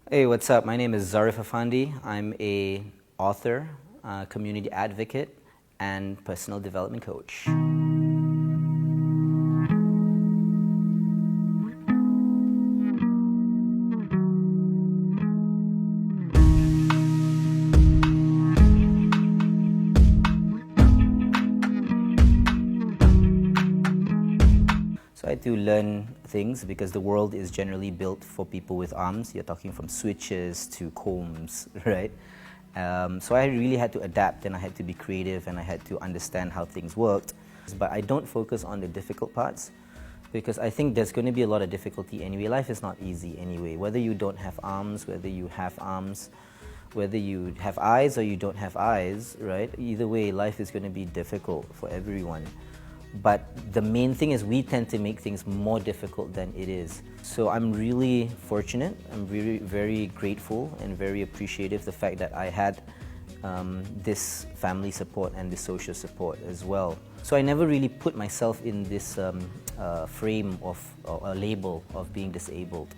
Hey, what's up? My name is Zhariff Affandi. I'm a author, community advocate, and personal development coach. So I had to learn things because the world is generally built for people with arms. You're talking from switches to combs, right? So I really had to adapt, and I had to be creative, and I had to understand how things worked. But I don't focus on the difficult parts because I think there's going to be a lot of difficulty anyway. Life is not easy anyway. Whether you don't have arms, whether you have arms, whether you have eyes or you don't have eyes, right? Either way, life is going to be difficult for everyone. But the main thing is we tend to make things more difficult than it is. So I'm really fortunate, I'm really very grateful and very appreciative the fact that I had this family support and this social support as well. So I never really put myself in this frame of a label of being disabled.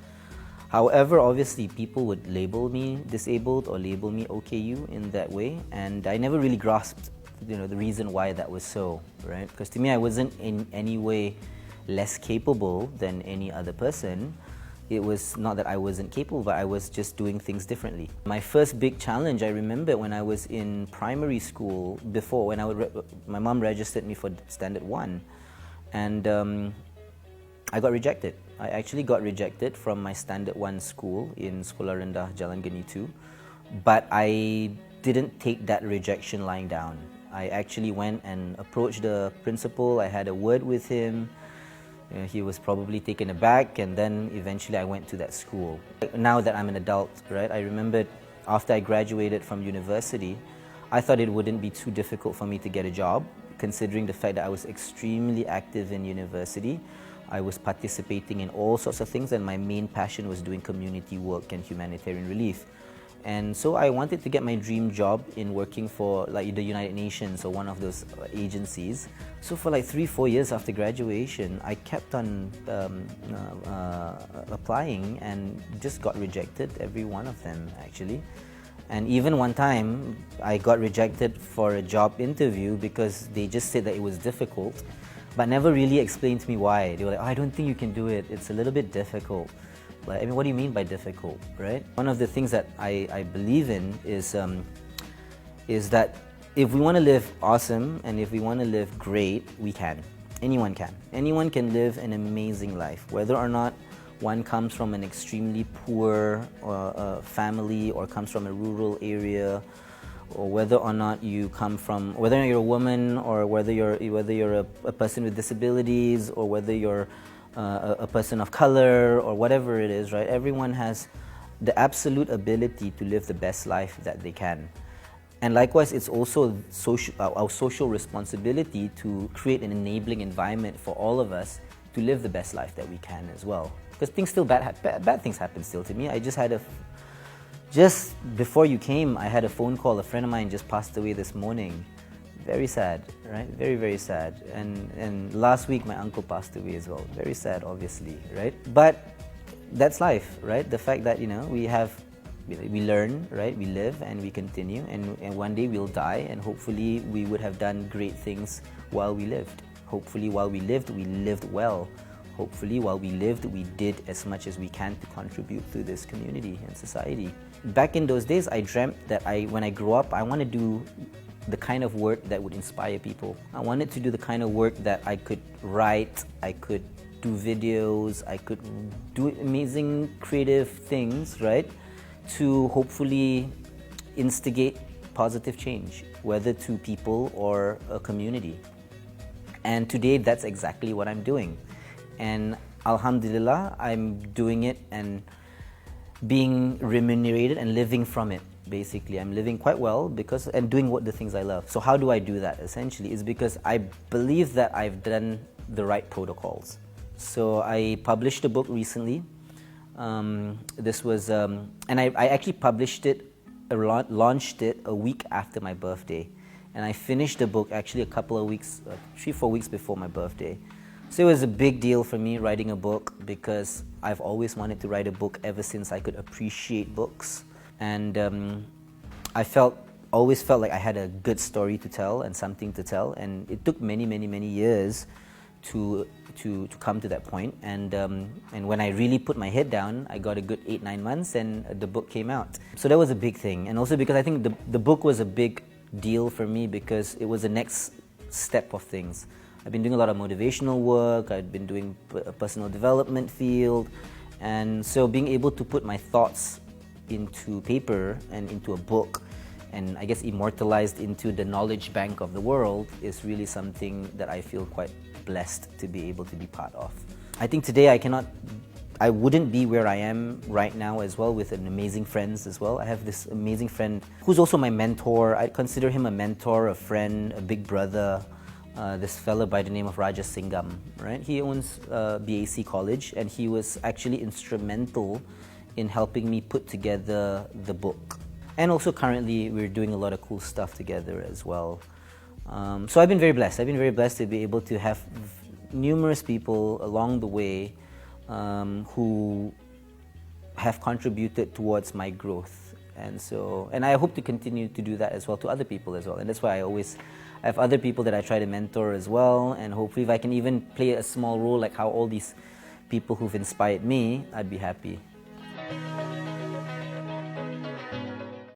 However, obviously people would label me disabled or label me OKU in that way, and I never really grasped the reason why that was so, right? Because to me, I wasn't in any way less capable than any other person. It was not that I wasn't capable, but I was just doing things differently. My first big challenge, I remember when I was in primary school before, when my mom registered me for Standard 1, and I got rejected. I actually got rejected from my Standard 1 school in Sekolah Rendah Jalan Geni 2, but I didn't take that rejection lying down. I actually went and approached the principal. I had a word with him. He was probably taken aback, and then eventually I went to that school. Now that I'm an adult, right, I remembered after I graduated from university, I thought it wouldn't be too difficult for me to get a job, considering the fact that I was extremely active in university. I was participating in all sorts of things, and my main passion was doing community work and humanitarian relief. And so I wanted to get my dream job in working for like the United Nations or one of those agencies. So for like 3-4 years after graduation, I kept on applying and just got rejected, every one of them actually. And even one time, I got rejected for a job interview because they just said that it was difficult, but never really explained to me why. They were like, oh, I don't think you can do it, it's a little bit difficult. I mean, what do you mean by difficult, right? One of the things that I believe in is that if we want to live awesome and if we want to live great, we can. Anyone can. Anyone can live an amazing life, whether or not one comes from an extremely poor family or comes from a rural area, or whether or not you come from, whether you're a woman or whether you're a person with disabilities or whether you're a person of color or whatever it is, right? Everyone has the absolute ability to live the best life that they can. And likewise, it's also our social responsibility to create an enabling environment for all of us to live the best life that we can as well. Because things still bad things happen still to me. I just before you came, I had a phone call. A friend of mine just passed away this morning. Very sad, right? Very, very sad. And last week my uncle passed away as well. Very sad, obviously, right? But that's life, right? The fact that, we learn, right? We live and we continue, and one day we'll die, and hopefully we would have done great things while we lived. Hopefully while we lived well. Hopefully while we lived, we did as much as we can to contribute to this community and society. Back in those days, I dreamt that when I grow up, I want to do the kind of work that would inspire people. I wanted to do the kind of work that I could write, I could do videos, I could do amazing creative things, right? To hopefully instigate positive change, whether to people or a community. And today, that's exactly what I'm doing. And Alhamdulillah, I'm doing it and being remunerated and living from it. Basically, I'm living quite well and doing the things I love. So how do I do that? Essentially, is because I believe that I've done the right protocols. So I published a book recently. This was, and I actually published it, launched it a week after my birthday. And I finished the book actually a couple of weeks, 3-4 weeks before my birthday. So it was a big deal for me writing a book because I've always wanted to write a book ever since I could appreciate books. And I always felt like I had a good story to tell and something to tell. And it took many, many, many years to come to that point. And when I really put my head down, I got a good 8-9 months and the book came out. So that was a big thing. And also because I think the book was a big deal for me because it was the next step of things. I've been doing a lot of motivational work, I've been doing a personal development field, and so being able to put my thoughts into paper and into a book and I guess immortalized into the knowledge bank of the world is really something that I feel quite blessed to be able to be part of. I think today I wouldn't be where I am right now as well with an amazing friends as well. I have this amazing friend who's also my mentor. I consider him a mentor, a friend, a big brother. This fellow by the name of Raja Singham, right? He owns BAC College and he was actually instrumental in helping me put together the book. And also currently we're doing a lot of cool stuff together as well. So I've been very blessed. I've been very blessed to be able to have numerous people along the way who have contributed towards my growth, and I hope to continue to do that as well to other people as well. And that's why I have other people that I try to mentor as well, and hopefully if I can even play a small role like how all these people who've inspired me, I'd be happy.